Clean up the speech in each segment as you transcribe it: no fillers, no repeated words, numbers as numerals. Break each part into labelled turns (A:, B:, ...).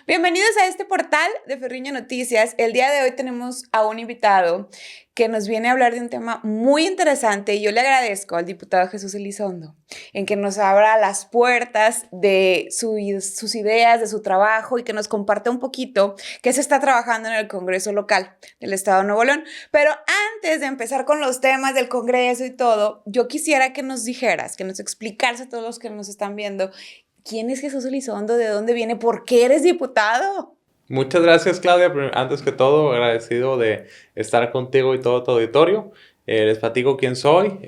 A: Bienvenidos a este portal de Ferriño Noticias. El día de hoy tenemos a un invitado que nos viene a hablar de un tema muy interesante y yo le agradezco al diputado Jesús Elizondo en que nos abra las puertas de sus ideas, de su trabajo y que nos comparta un poquito qué se está trabajando en el Congreso local del Estado de Nuevo León. Pero antes de empezar con los temas del Congreso y todo, yo quisiera que nos dijeras, que nos explicaras a todos los que nos están viendo, ¿quién es Jesús Elizondo? ¿De dónde viene? ¿Por qué eres diputado?
B: Muchas gracias, Claudia. Antes que todo, agradecido de estar contigo y todo tu auditorio. Les platico quién soy.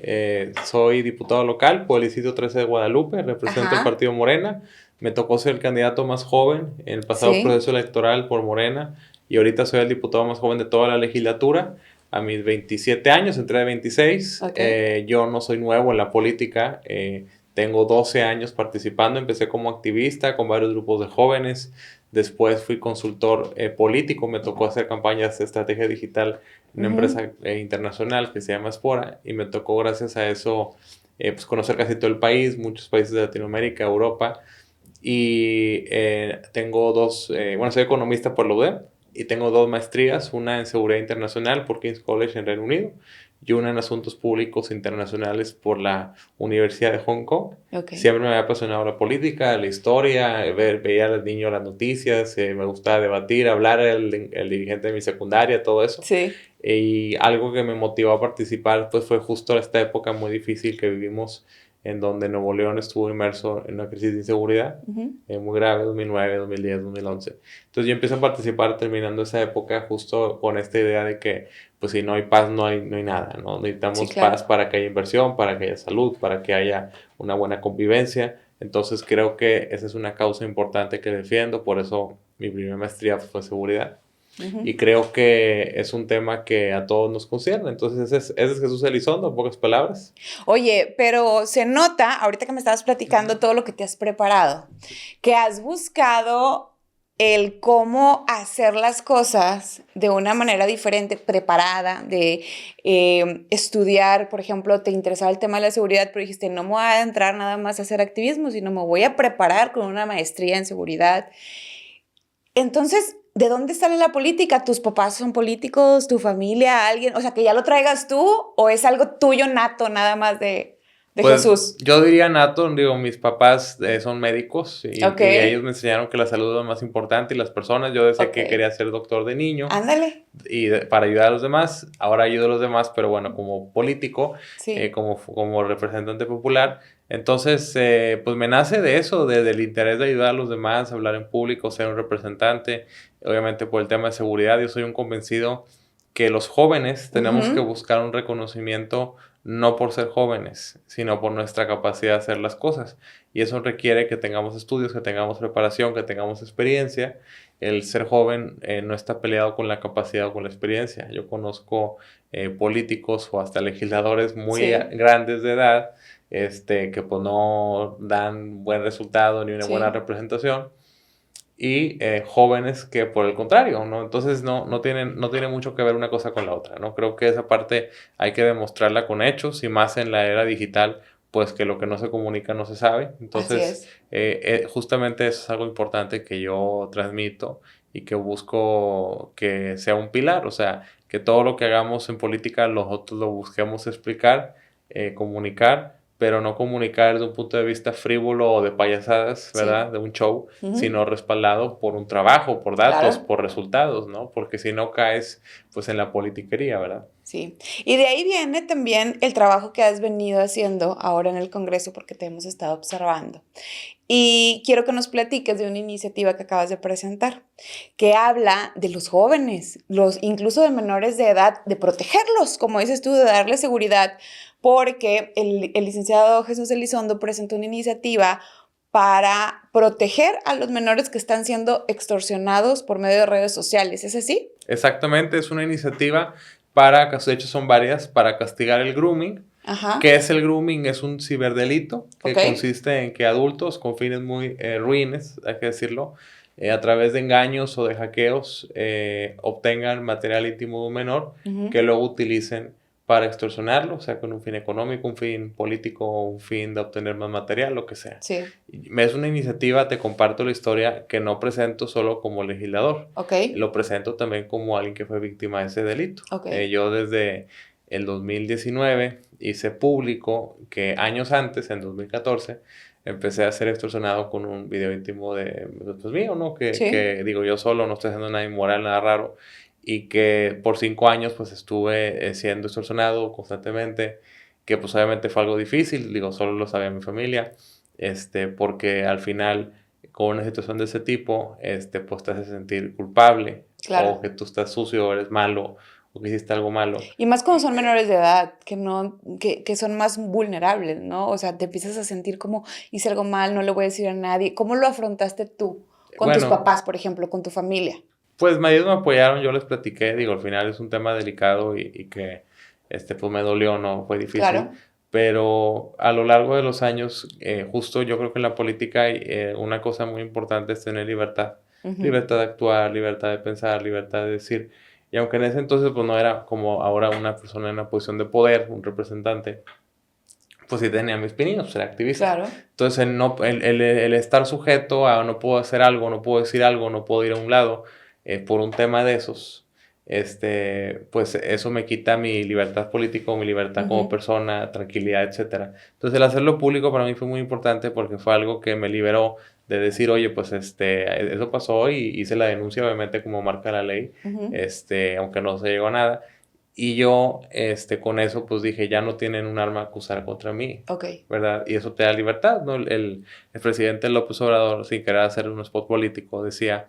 B: Soy diputado local por el Distrito 13 de Guadalupe, represento el
A: Ajá,
B: partido Morena. Me tocó ser el candidato más joven en el pasado
A: sí,
B: proceso electoral por Morena y ahorita soy el diputado más joven de toda la legislatura. A mis 27 años, entré de 26.
A: ok.
B: Yo no soy nuevo en la política. Tengo 12 años participando. Empecé como activista con varios grupos de jóvenes. Después fui consultor político, me tocó hacer campañas de estrategia digital en una
A: Ujú.
B: empresa internacional que se llama Espora y me tocó gracias a eso pues conocer casi todo el país, muchos países de Latinoamérica, Europa y tengo bueno, soy economista por la UDEM y tengo dos maestrías, una en seguridad internacional por King's College en Reino Unido y una en asuntos públicos internacionales por la Universidad de Hong Kong.
A: Ok,
B: Siempre me había apasionado la política, la historia, veía a los niños las noticias, me gustaba debatir, hablar el dirigente de mi secundaria, todo eso.
A: sí.
B: Y algo que me motivó a participar pues fue justo esta época muy difícil que vivimos en donde Nuevo León estuvo inmerso en una crisis de inseguridad
A: Ujú.
B: muy grave, 2009, 2010, 2011. Entonces yo empecé a participar terminando esa época justo con esta idea de que pues si no hay paz no hay nada, ¿no?
A: Sí,
B: Necesitamos paz
A: claro.
B: para que haya inversión, para que haya salud, para que haya una buena convivencia. Entonces creo que esa es una causa importante que defiendo, por eso mi primera maestría fue seguridad.
A: Ujú.
B: Y creo que es un tema que a todos nos concierne. Entonces ese es Jesús Elizondo, en pocas palabras.
A: Oye, pero se nota, ahorita que me estabas platicando
B: Ujú.
A: todo lo que te has preparado, que has buscado el cómo hacer las cosas de una manera diferente, preparada, de estudiar, por ejemplo, te interesaba el tema de la seguridad, pero dijiste, no me voy a entrar nada más a hacer activismo, sino me voy a preparar con una maestría en seguridad. Entonces, ¿de dónde sale la política? ¿Tus papás son políticos? ¿Tu familia? ¿Alguien? O sea, que ya lo traigas tú o es algo tuyo nato nada más de
B: Pues
A: Jesús.
B: yo diría nato, digo, mis papás son médicos
A: Ok,
B: y ellos me enseñaron que la salud es lo más importante y las personas. Yo decía
A: ok.
B: que quería ser doctor de niño
A: Ándale.
B: para ayudar a los demás. Ahora ayudo a los demás, pero bueno, como político,
A: Sí,
B: como representante popular. Entonces, pues me nace de eso, del interés de ayudar a los demás, hablar en público, ser un representante. Obviamente por el tema de seguridad, yo soy un convencido que los jóvenes tenemos que
A: ujú,
B: buscar un reconocimiento no por ser jóvenes, sino por nuestra capacidad de hacer las cosas. Y eso requiere que tengamos estudios, que tengamos preparación, que tengamos experiencia. El ser joven no está peleado con la capacidad o con la experiencia. Yo conozco políticos o hasta legisladores muy
A: sí,
B: grandes de edad, que pues no dan buen resultado ni una buena
A: sí,
B: representación y jóvenes que por el contrario, ¿no? Entonces no tiene mucho que ver una cosa con la otra, ¿no? Creo que esa parte hay que demostrarla con hechos y más en la era digital, pues que lo que no se comunica no se sabe.
A: así
B: Entonces,
A: es.
B: justamente eso es algo importante que yo transmito y que busco que sea un pilar, o sea, que todo lo que hagamos en política nosotros lo busquemos explicar, comunicar, pero no comunicar desde un punto de vista frívolo o de payasadas,
A: Sí,
B: ¿verdad? De un show,
A: ujú,
B: sino respaldado por un trabajo, por datos,
A: claro.
B: por resultados, ¿no? Porque si no caes, pues en la politiquería, ¿verdad?
A: Sí, y de ahí viene también el trabajo que has venido haciendo ahora en el Congreso porque te hemos estado observando. Y quiero que nos platiques de una iniciativa que acabas de presentar, que habla de los jóvenes, los incluso de menores de edad, de protegerlos, como dices tú, de darles seguridad, porque el licenciado Jesús Elizondo presentó una iniciativa para proteger a los menores que están siendo extorsionados por medio de redes sociales. ¿Es así?
B: Exactamente, es una iniciativa para, de hecho son varias, para castigar el grooming. ¿Qué
A: Ajá,
B: es el grooming? Es un ciberdelito
A: ok,
B: que consiste en que adultos con fines muy ruines, hay que decirlo, a través de engaños o de hackeos obtengan material íntimo de un menor
A: ujú,
B: que luego utilicen para extorsionarlo, o sea, con un fin económico, un fin político, un fin de obtener más material, lo que sea.
A: Sí.
B: Es una iniciativa, te comparto la historia, que no presento solo como legislador,
A: Ok.
B: lo presento también como alguien que fue víctima de ese delito.
A: Ok.
B: Yo desde el 2019 hice público que años antes, en 2014, empecé a ser extorsionado con un video íntimo de, pues mío, ¿no?
A: Sí.
B: Que digo yo solo, no estoy haciendo nada inmoral, nada raro, y que por 5 años pues estuve siendo extorsionado constantemente, que pues obviamente fue algo difícil, digo, solo lo sabía mi familia, porque al final con una situación de ese tipo, pues te hace sentir culpable,
A: Claro.
B: o que tú estás sucio, o eres malo, o que hiciste algo malo.
A: Y más cuando son menores de edad, que son más vulnerables, ¿no? O sea, te empiezas a sentir como, hice algo mal, no le voy a decir a nadie. ¿Cómo lo afrontaste tú? Con tus papás, por ejemplo, con tu familia.
B: Pues ellos me apoyaron, yo les platiqué, digo, al final es un tema delicado y que, pues me dolió, ¿no? Fue difícil.
A: Claro.
B: Pero a lo largo de los años, justo yo creo que en la política hay una cosa muy importante es tener libertad. Libertad de actuar, libertad de pensar, libertad de decir. Y aunque en ese entonces pues no era como ahora una persona en una posición de poder, un representante, pues sí tenía mis pininos, pues era activista.
A: Claro.
B: Entonces el estar sujeto a no puedo hacer algo, no puedo decir algo, no puedo ir a un lado por un tema de esos, pues eso me quita mi libertad política, mi libertad como persona, tranquilidad, etcétera. Entonces el hacerlo público para mí fue muy importante porque fue algo que me liberó de decir, oye, pues eso pasó y hice la denuncia, obviamente como marca la ley, aunque no se llegó a nada. Y yo, con eso, pues dije, ya no tienen un arma que usar contra mí, ¿verdad? Y eso te da libertad, ¿no? El presidente López Obrador, sin querer hacer un spot político, decía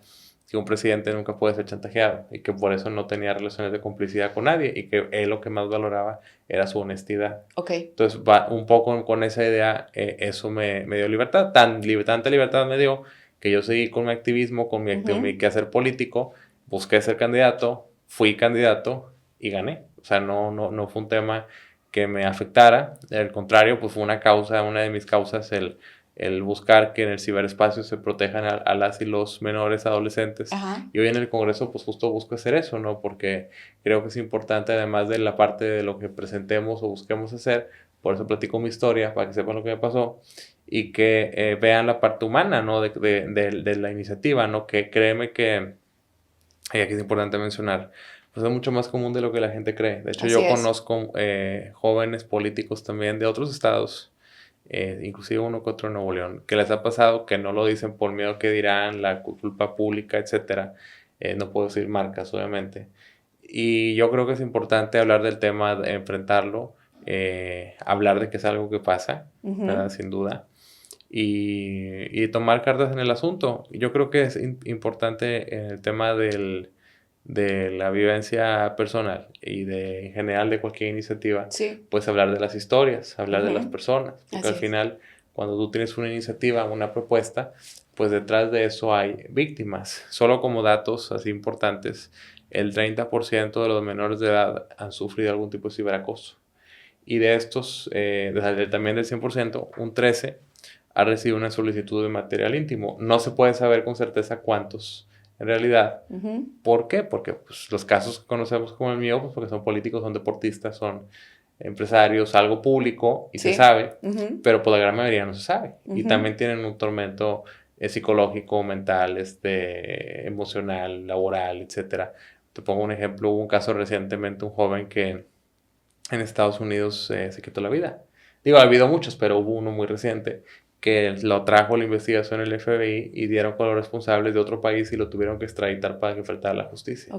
B: que un presidente nunca puede ser chantajeado y que por eso no tenía relaciones de complicidad con nadie y que él lo que más valoraba era su honestidad. Entonces, un poco con esa idea, eso me dio libertad. Tanta libertad me dio que yo seguí con mi activismo, con mi quehacer político, busqué ser candidato, fui candidato y gané. O sea, no fue un tema que me afectara. Al contrario, pues fue una de mis causas, el buscar que en el ciberespacio se protejan a las y los menores adolescentes.
A: Ajá.
B: Y hoy en el Congreso, pues justo busco hacer eso, ¿no? Porque creo que es importante, además de la parte de lo que presentemos o busquemos hacer, por eso platico mi historia, para que sepan lo que me pasó, y que vean la parte humana, ¿no? De la iniciativa, ¿no? Que créeme que, y aquí es importante mencionar, pues es mucho más común de lo que la gente cree. De hecho,
A: Así
B: yo
A: es.
B: conozco jóvenes políticos también de otros estados, inclusive uno que otro en Nuevo León, que les ha pasado que no lo dicen por miedo que dirán, la culpa pública, etcétera. No puedo decir marcas, obviamente. Y yo creo que es importante hablar del tema, enfrentarlo, hablar de que es algo que pasa, ¿verdad? Sin duda. Y tomar cartas en el asunto. Yo creo que es importante en el tema de la vivencia personal y en general de cualquier iniciativa, pues hablar de las historias, hablar de las personas, porque al final cuando tú tienes una iniciativa, una propuesta, pues detrás de eso hay víctimas. Solo como datos así importantes, el 30% de los menores de edad han sufrido algún tipo de ciberacoso. Y de estos, también del 100%, un 13% ha recibido una solicitud de material íntimo. No se puede saber con certeza cuántos en realidad. ¿Por qué? Porque pues, los casos que conocemos como el mío, pues porque son políticos, son deportistas, son empresarios, algo público y se sabe, pero por la gran mayoría no se sabe. Y también tienen un tormento psicológico, mental, emocional, laboral, etcétera. Te pongo un ejemplo, hubo un caso recientemente, un joven que en Estados Unidos se quitó la vida. Digo, ha habido muchos, pero hubo uno muy reciente que lo trajo la investigación el FBI y dieron con los responsables de otro país y lo tuvieron que extraditar para que enfrentara la justicia.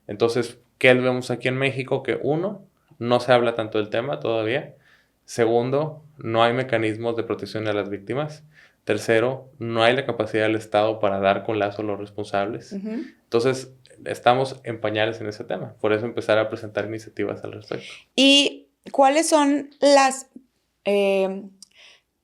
B: Entonces, ¿qué vemos aquí en México? Que uno, no se habla tanto del tema todavía. Segundo, no hay mecanismos de protección a las víctimas. Tercero, no hay la capacidad del Estado para dar con lazo a los responsables. Entonces, estamos en pañales en ese tema. Por eso empezar a presentar iniciativas al respecto.
A: ¿Y cuáles son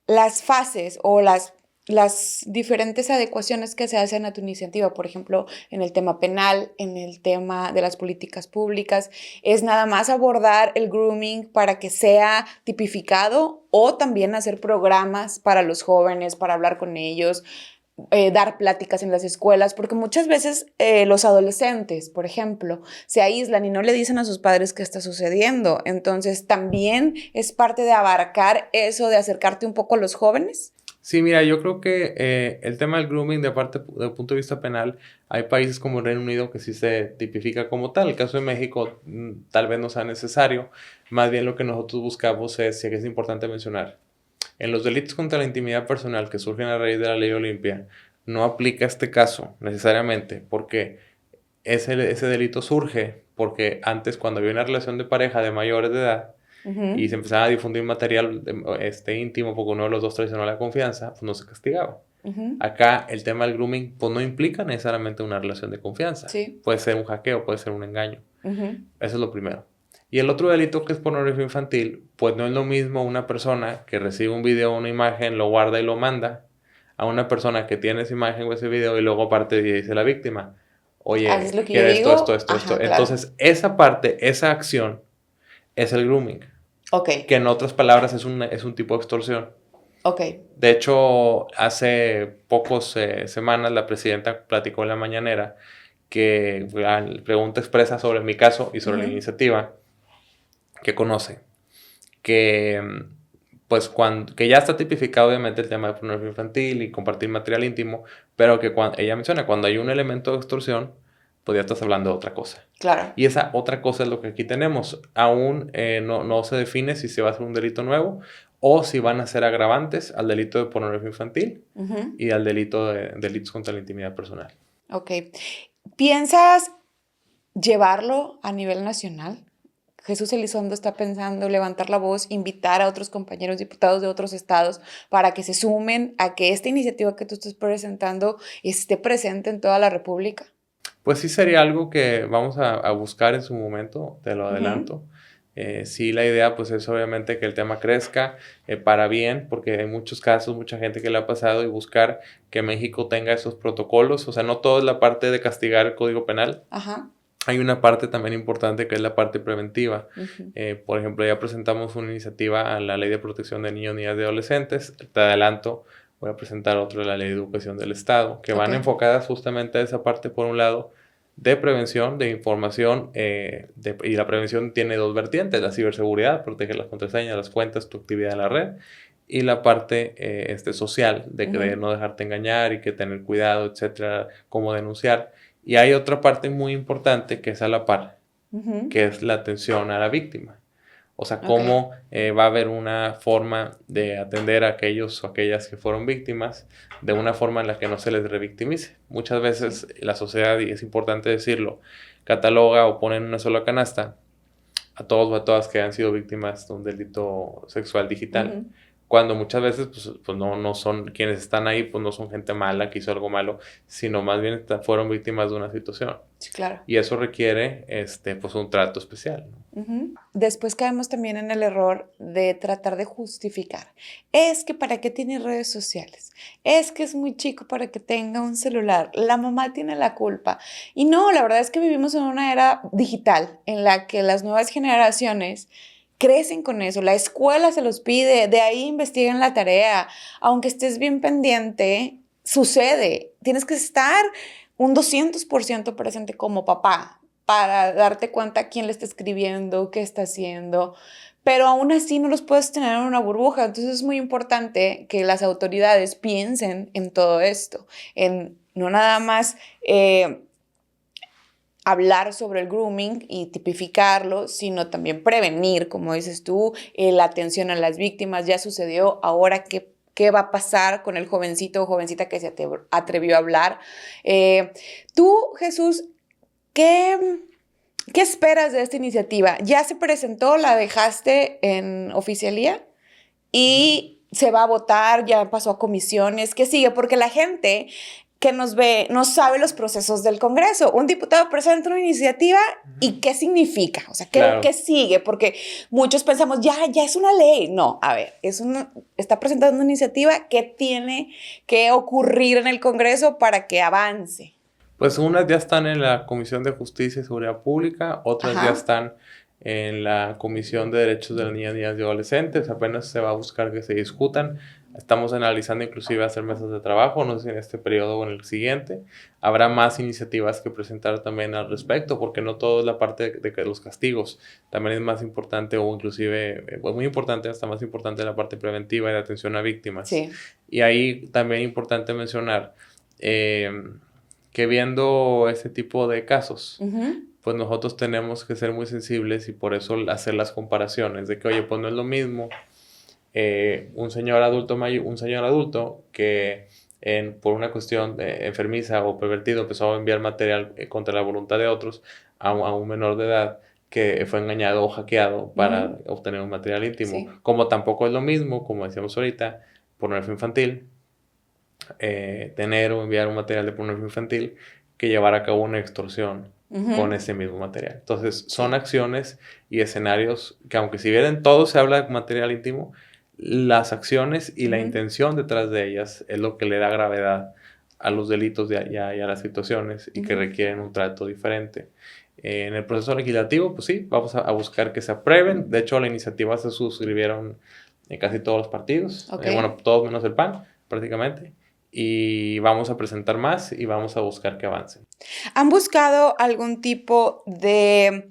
A: las fases o las diferentes adecuaciones que se hacen a tu iniciativa? Por ejemplo, en el tema penal, en el tema de las políticas públicas, ¿es nada más abordar el grooming para que sea tipificado o también hacer programas para los jóvenes, para hablar con ellos? dar pláticas en las escuelas, porque muchas veces los adolescentes, por ejemplo, se aíslan y no le dicen a sus padres qué está sucediendo. Entonces, también es parte de abarcar eso, de acercarte un poco a los jóvenes.
B: Sí, mira, yo creo que el tema del grooming, del punto de vista penal, hay países como el Reino Unido que sí se tipifica como tal. El caso de México tal vez no sea necesario. Más bien lo que nosotros buscamos es, sí que es importante mencionar, en los delitos contra la intimidad personal que surgen a raíz de la ley Olimpia, no aplica este caso necesariamente, porque ese delito surge porque antes, cuando había una relación de pareja de mayores de edad, y se empezaba a difundir material íntimo porque uno de los dos traicionó la confianza, pues no se castigaba. Acá el tema del grooming pues no implica necesariamente una relación de confianza.
A: Sí.
B: Puede ser un hackeo, puede ser un engaño. Eso es lo primero. Y el otro delito, que es pornografía infantil, pues no es lo mismo una persona que recibe un video o una imagen, lo guarda y lo manda, a una persona que tiene esa imagen o ese video y luego aparte y dice a la víctima, oye,
A: ¿Es lo que
B: quiere
A: yo
B: esto,
A: digo?
B: esto, esto,
A: Ajá,
B: esto.
A: claro.
B: Entonces, esa parte, esa acción es el grooming.
A: Ok.
B: Que en otras palabras es un tipo de extorsión.
A: Ok.
B: De hecho, hace pocas semanas la presidenta platicó en la mañanera que la pregunta expresa sobre mi caso y sobre la iniciativa que conoce, que pues que ya está tipificado obviamente el tema de pornografía infantil y compartir material íntimo, pero que ella menciona, cuando hay un elemento de extorsión, pues ya estás hablando de otra cosa.
A: Claro.
B: Y esa otra cosa es lo que aquí tenemos. Aún no se define si se va a hacer un delito nuevo o si van a ser agravantes al delito de pornografía infantil y al delito de delitos contra la intimidad personal.
A: Ok. ¿Piensas llevarlo a nivel nacional? Jesús Elizondo está pensando levantar la voz, invitar a otros compañeros diputados de otros estados para que se sumen a que esta iniciativa que tú estás presentando esté presente en toda la República.
B: Pues sí sería algo que vamos a buscar en su momento, te lo adelanto. Sí, la idea pues es obviamente que el tema crezca para bien, porque hay muchos casos, mucha gente que le ha pasado, y buscar que México tenga esos protocolos. O sea, no todo es la parte de castigar el Código Penal.
A: Ajá.
B: Hay una parte también importante que es la parte preventiva. Por ejemplo, ya presentamos una iniciativa a la Ley de Protección de Niños, Niñas y Adolescentes. Te adelanto, voy a presentar otro de la Ley de Educación del Estado, que van enfocadas justamente a esa parte, por un lado, de prevención, de información, y la prevención tiene dos vertientes: la ciberseguridad, proteger las contraseñas, las cuentas, tu actividad en la red, y la parte social, de no dejarte engañar y que tener cuidado, etcétera, cómo denunciar. Y hay otra parte muy importante que es a la par, que es la atención a la víctima. O sea, cómo va a haber una forma de atender a aquellos o aquellas que fueron víctimas de una forma en la que no se les revictimice. Muchas veces la sociedad, y es importante decirlo, cataloga o pone en una sola canasta a todos o a todas que han sido víctimas de un delito sexual digital. Cuando muchas veces pues no son quienes están ahí, pues no son gente mala que hizo algo malo, sino más bien fueron víctimas de una situación.
A: Sí, claro.
B: Y eso requiere pues un trato especial, ¿no?
A: Después caemos también en el error de tratar de justificar. Es que para qué tiene redes sociales, es que es muy chico para que tenga un celular, la mamá tiene la culpa. Y no, la verdad es que vivimos en una era digital en la que las nuevas generaciones crecen con eso, la escuela se los pide, de ahí investigan la tarea, aunque estés bien pendiente, sucede. Tienes que estar un 200% presente como papá para darte cuenta quién le está escribiendo, qué está haciendo, pero aún así no los puedes tener en una burbuja. Entonces es muy importante que las autoridades piensen en todo esto, en no nada más hablar sobre el grooming y tipificarlo, sino también prevenir, como dices tú, la atención a las víctimas. Ya sucedió, ahora qué va a pasar con el jovencito o jovencita que se atrevió a hablar. Tú, Jesús, ¿qué esperas de esta iniciativa? ¿Ya se presentó, la dejaste en oficialía y se va a votar, ya pasó a comisiones? ¿Qué sigue? Porque la gente que nos ve no sabe los procesos del Congreso. Un diputado presenta una iniciativa y ¿qué significa? O sea, ¿qué sigue? Porque muchos pensamos, ya es una ley. No, a ver, está presentando una iniciativa que tiene que ocurrir en el Congreso para que avance.
B: Pues unas ya están en la Comisión de Justicia y Seguridad Pública, otras ya están en la Comisión de Derechos de las Niñas, Niñas y Adolescentes. Apenas se va a buscar que se discutan. Estamos analizando inclusive hacer mesas de trabajo, no sé si en este periodo o en el siguiente. Habrá más iniciativas que presentar también al respecto, porque no todo es la parte de que los castigos. También es más importante o inclusive, muy importante, hasta más importante la parte preventiva y de atención a víctimas.
A: Sí.
B: Y ahí también es importante mencionar que viendo este tipo de casos, pues nosotros tenemos que ser muy sensibles y por eso hacer las comparaciones de que, oye, pues no es lo mismo un señor adulto que por una cuestión enfermiza o pervertido empezó a enviar material contra la voluntad de otros a un menor de edad que fue engañado o hackeado para obtener un material íntimo.
A: Sí.
B: Como tampoco es lo mismo, como decíamos ahorita, pornografía infantil, tener o enviar un material de pornografía infantil que llevar a cabo una extorsión con ese mismo material. Entonces, son acciones y escenarios que, aunque si bien todo se habla de material íntimo, las acciones y la intención detrás de ellas es lo que le da gravedad a los delitos y a las situaciones y que requieren un trato diferente. En el proceso legislativo, pues sí, vamos a buscar que se aprueben. De hecho, la iniciativa se suscribieron casi todos los partidos. Bueno, todos menos el PAN, prácticamente. Y vamos a presentar más y vamos a buscar que avancen.
A: ¿Han buscado algún tipo de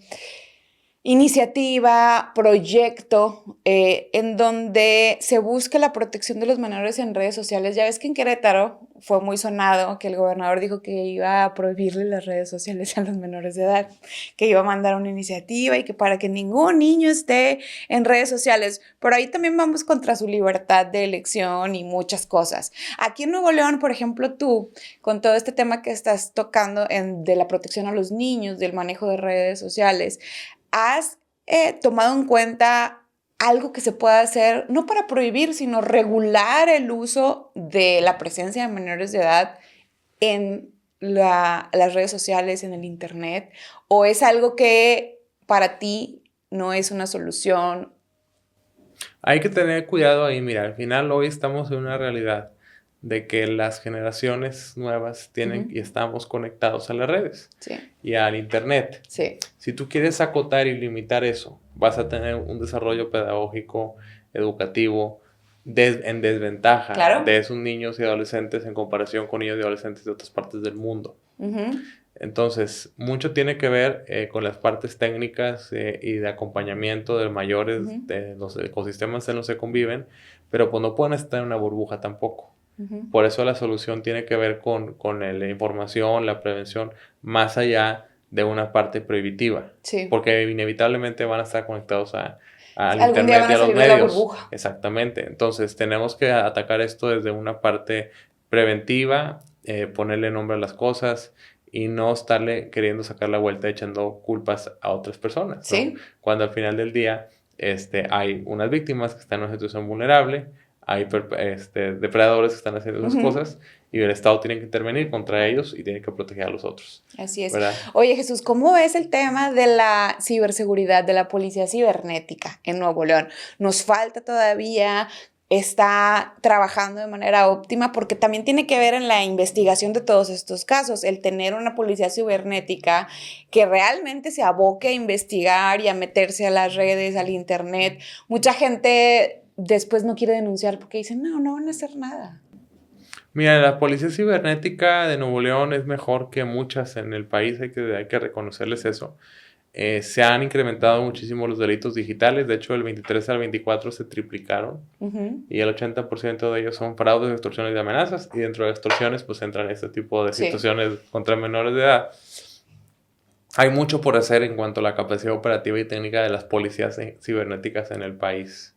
A: iniciativa, proyecto en donde se busque la protección de los menores en redes sociales? Ya ves que en Querétaro fue muy sonado que el gobernador dijo que iba a prohibirle las redes sociales a los menores de edad, que iba a mandar una iniciativa y que para que ningún niño esté en redes sociales. Por ahí también vamos contra su libertad de elección y muchas cosas. Aquí en Nuevo León, por ejemplo, tú, con todo este tema que estás tocando de la protección a los niños, del manejo de redes sociales, ¿has tomado en cuenta algo que se pueda hacer, no para prohibir, sino regular el uso de la presencia de menores de edad en las redes sociales, en el internet? ¿O es algo que para ti no es una solución?
B: Hay que tener cuidado ahí. Mira, al final hoy estamos en una realidad de que las generaciones nuevas tienen y estamos conectados a las redes y al internet.
A: Sí.
B: Si tú quieres acotar y limitar eso, vas a tener un desarrollo pedagógico, educativo, en desventaja de esos niños y adolescentes en comparación con niños y adolescentes de otras partes del mundo. Entonces, mucho tiene que ver con las partes técnicas y de acompañamiento de mayores de los ecosistemas en los que conviven, pero pues no pueden estar en una burbuja tampoco. Por eso la solución tiene que ver con la información, la prevención, más allá de una parte prohibitiva. Porque inevitablemente van a estar conectados al internet y a los medios. Exactamente. Entonces tenemos que atacar esto desde una parte preventiva, ponerle nombre a las cosas y no estarle queriendo sacar la vuelta echando culpas a otras personas, ¿no? Cuando al final del día hay unas víctimas que están en una situación vulnerable, hay depredadores que están haciendo esas cosas y el Estado tiene que intervenir contra ellos y tiene que proteger a los otros.
A: Así es.
B: ¿Verdad?
A: Oye, Jesús, ¿cómo ves el tema de la ciberseguridad, de la policía cibernética en Nuevo León? ¿Nos falta todavía? ¿Está trabajando de manera óptima? Porque también tiene que ver en la investigación de todos estos casos, el tener una policía cibernética que realmente se aboque a investigar y a meterse a las redes, al internet. Mucha gente después no quiere denunciar porque dicen, no van a hacer nada.
B: Mira, la policía cibernética de Nuevo León es mejor que muchas en el país, hay que reconocerles eso. Se han incrementado muchísimo los delitos digitales, de hecho del 23 al 24 se triplicaron y el 80% de ellos son fraudes, extorsiones y amenazas, y dentro de extorsiones pues entran este tipo de situaciones contra menores de edad. Hay mucho por hacer en cuanto a la capacidad operativa y técnica de las policías cibernéticas en el país.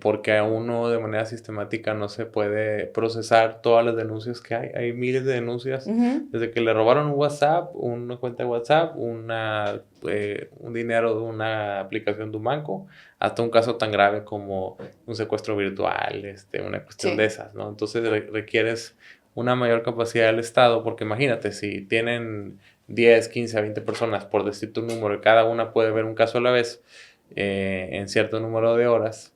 B: Porque a uno de manera sistemática no se puede procesar todas las denuncias que hay. Hay miles de denuncias, desde que le robaron un WhatsApp, una cuenta de WhatsApp, un dinero de una aplicación de un banco, hasta un caso tan grave como un secuestro virtual, una cuestión de esas, ¿no? Entonces requieres una mayor capacidad del Estado, porque imagínate, si tienen 10, 15, 20 personas, por decirte un número, y cada una puede ver un caso a la vez, en cierto número de horas,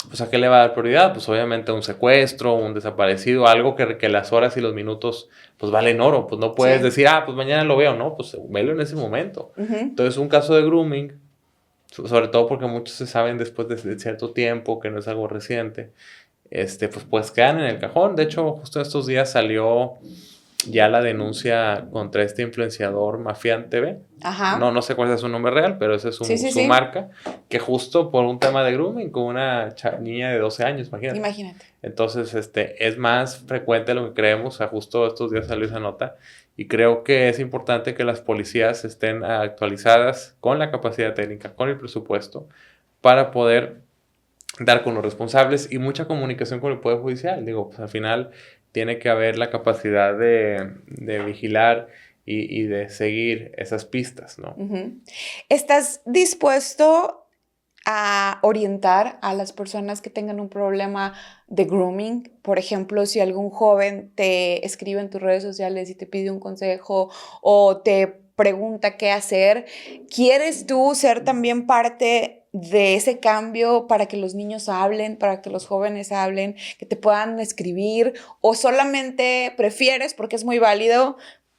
B: pues ¿a qué le va a dar prioridad? Pues obviamente un secuestro, un desaparecido, algo que las horas y los minutos pues valen oro, pues no puedes decir, pues mañana lo veo, no, pues velo en ese momento. Entonces un caso de grooming, sobre todo porque muchos se saben después de cierto tiempo, que no es algo reciente, pues quedan en el cajón. De hecho, justo estos días salió ya la denuncia contra este influenciador Mafián TV.
A: Ajá.
B: No sé cuál es su nombre real, pero esa es su marca, que justo por un tema de grooming con una niña de 12 años, imagínate. Entonces, es más frecuente de lo que creemos. O sea, justo estos días salió esa nota. Y creo que es importante que las policías estén actualizadas con la capacidad técnica, con el presupuesto, para poder dar con los responsables y mucha comunicación con el Poder Judicial. Digo, pues al final tiene que haber la capacidad de vigilar y de seguir esas pistas, ¿no?
A: Uh-huh. ¿Estás dispuesto a orientar a las personas que tengan un problema de grooming? Por ejemplo, si algún joven te escribe en tus redes sociales y te pide un consejo o te pregunta qué hacer, ¿quieres tú ser también parte de ese cambio para que los niños hablen, para que los jóvenes hablen, que te puedan escribir, o solamente prefieres, porque es muy válido,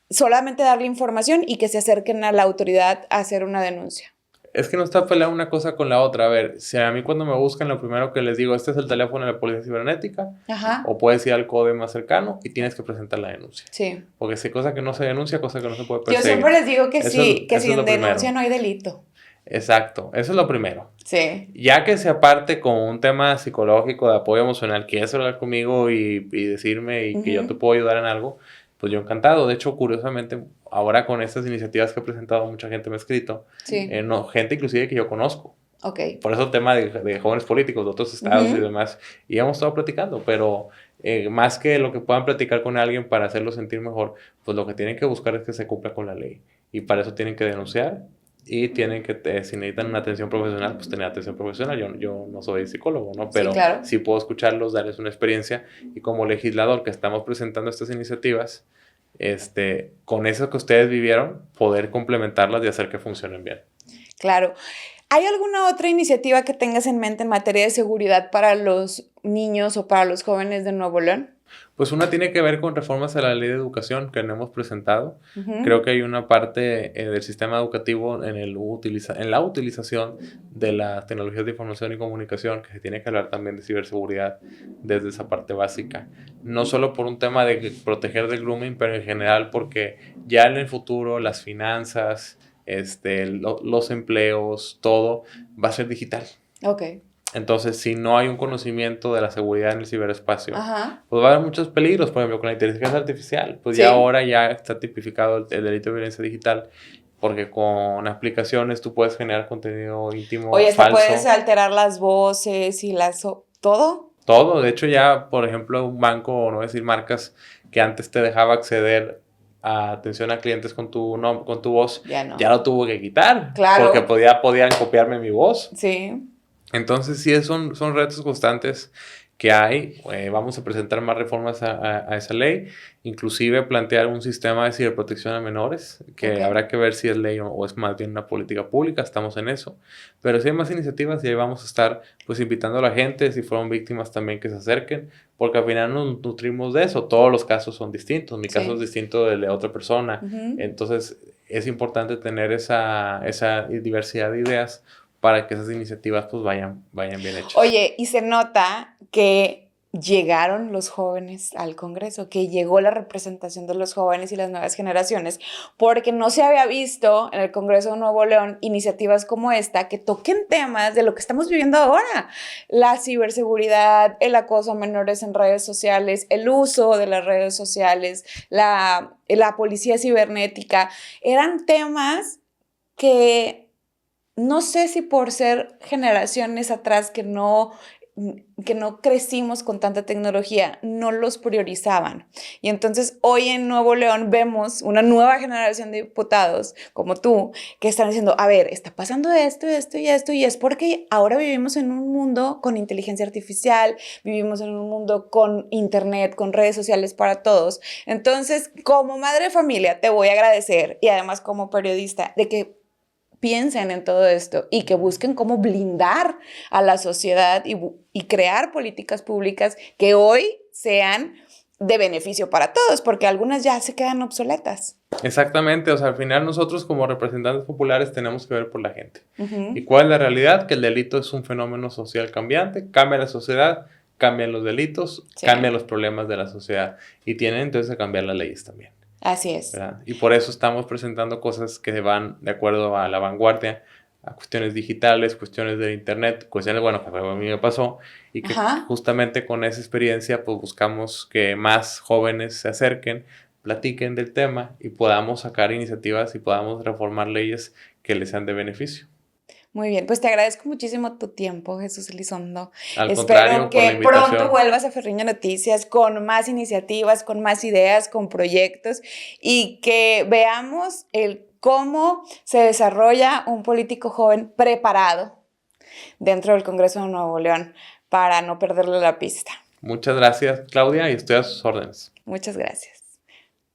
A: solamente darle información y que se acerquen a la autoridad a hacer una denuncia?
B: Es que no está peleada una cosa con la otra. A ver, si a mí cuando me buscan, lo primero que les digo, este es el teléfono de la policía cibernética,
A: Ajá.
B: O puedes ir al CODE más cercano y tienes que presentar la denuncia.
A: Sí.
B: Porque si cosa que no se denuncia, cosa que no se puede perseguir.
A: Yo siempre les digo que sí, que sin denuncia no hay delito.
B: Exacto, eso es lo primero.
A: Sí.
B: Ya que se aparte con un tema psicológico de apoyo emocional, quieres hablar conmigo y decirme y que yo te puedo ayudar en algo, pues yo encantado. De hecho, curiosamente, ahora con estas iniciativas que he presentado, mucha gente me ha escrito.
A: Sí.
B: Gente inclusive que yo conozco.
A: Okay.
B: Por eso el tema de jóvenes políticos de otros estados y demás. Y hemos estado platicando, pero más que lo que puedan platicar con alguien para hacerlo sentir mejor, pues lo que tienen que buscar es que se cumpla con la ley. Y para eso tienen que denunciar. Y tienen que, si necesitan una atención profesional, pues tener atención profesional. Yo no soy psicólogo, ¿no? Pero
A: sí, claro.
B: Sí puedo escucharlos, darles una experiencia. Y como legislador que estamos presentando estas iniciativas, con eso que ustedes vivieron, poder complementarlas y hacer que funcionen bien.
A: Claro. ¿Hay alguna otra iniciativa que tengas en mente en materia de seguridad para los niños o para los jóvenes de Nuevo León?
B: Pues una tiene que ver con reformas a la ley de educación que no hemos presentado. Creo que hay una parte del sistema educativo en la utilización de las tecnologías de información y comunicación, que se tiene que hablar también de ciberseguridad desde esa parte básica. No solo por un tema de proteger del grooming, pero en general porque ya en el futuro las finanzas, los empleos, todo va a ser digital.
A: Okay.
B: Entonces, si no hay un conocimiento de la seguridad en el ciberespacio, pues va a haber muchos peligros. Por ejemplo, con la inteligencia artificial, pues ya ahora ya está tipificado el delito de violencia digital, porque con aplicaciones tú puedes generar contenido íntimo,
A: falso.
B: Falso.
A: Puedes alterar las voces y ¿todo?
B: Todo. De hecho, ya, por ejemplo, un banco, o no decir marcas, que antes te dejaba acceder a atención a clientes con tu voz, ya lo tuvo que quitar.
A: Claro.
B: Porque podían copiarme mi voz.
A: Sí.
B: Entonces, sí, son retos constantes que hay. Vamos a presentar más reformas a esa ley, inclusive plantear un sistema de ciberprotección a menores, que habrá que ver si es ley o es más bien una política pública. Estamos en eso. Pero sí hay más iniciativas y ahí vamos a estar pues invitando a la gente, si fueron víctimas también, que se acerquen, porque al final nos nutrimos de eso. Todos los casos son distintos. Mi caso es distinto del de otra persona. Entonces, es importante tener esa diversidad de ideas para que esas iniciativas pues vayan bien hechas.
A: Oye, y se nota que llegaron los jóvenes al Congreso, que llegó la representación de los jóvenes y las nuevas generaciones, porque no se había visto en el Congreso de Nuevo León iniciativas como esta que toquen temas de lo que estamos viviendo ahora: la ciberseguridad, el acoso a menores en redes sociales, el uso de las redes sociales, la policía cibernética. Eran temas que no sé si por ser generaciones atrás que no crecimos con tanta tecnología, no los priorizaban. Y entonces hoy en Nuevo León vemos una nueva generación de diputados como tú que están diciendo, a ver, está pasando esto, esto y esto, y es porque ahora vivimos en un mundo con inteligencia artificial, vivimos en un mundo con internet, con redes sociales para todos. Entonces, como madre de familia, te voy a agradecer, y además como periodista, de que piensen en todo esto y que busquen cómo blindar a la sociedad y crear políticas públicas que hoy sean de beneficio para todos, porque algunas ya se quedan obsoletas.
B: Exactamente, o sea, al final nosotros como representantes populares tenemos que ver por la gente. ¿Y cuál es la realidad? Que el delito es un fenómeno social cambiante, cambia la sociedad, cambian los delitos,
A: Sí.
B: cambian los problemas de la sociedad y tienen entonces que cambiar las leyes también.
A: Así es.
B: ¿Verdad? Y por eso estamos presentando cosas que van de acuerdo a la vanguardia, a cuestiones digitales, cuestiones del internet, cuestiones, bueno, que a mí me pasó, y que
A: Ajá.
B: justamente con esa experiencia pues buscamos que más jóvenes se acerquen, platiquen del tema y podamos sacar iniciativas y podamos reformar leyes que les sean de beneficio.
A: Muy bien, pues te agradezco muchísimo tu tiempo, Jesús Elizondo.
B: Al
A: Espero
B: contrario, por la
A: que pronto
B: invitación.
A: vuelvas a Ferriño Noticias con más iniciativas, con más ideas, con proyectos y que veamos cómo se desarrolla un político joven preparado dentro del Congreso de Nuevo León para no perderle la pista.
B: Muchas gracias, Claudia, y estoy a sus órdenes.
A: Muchas gracias.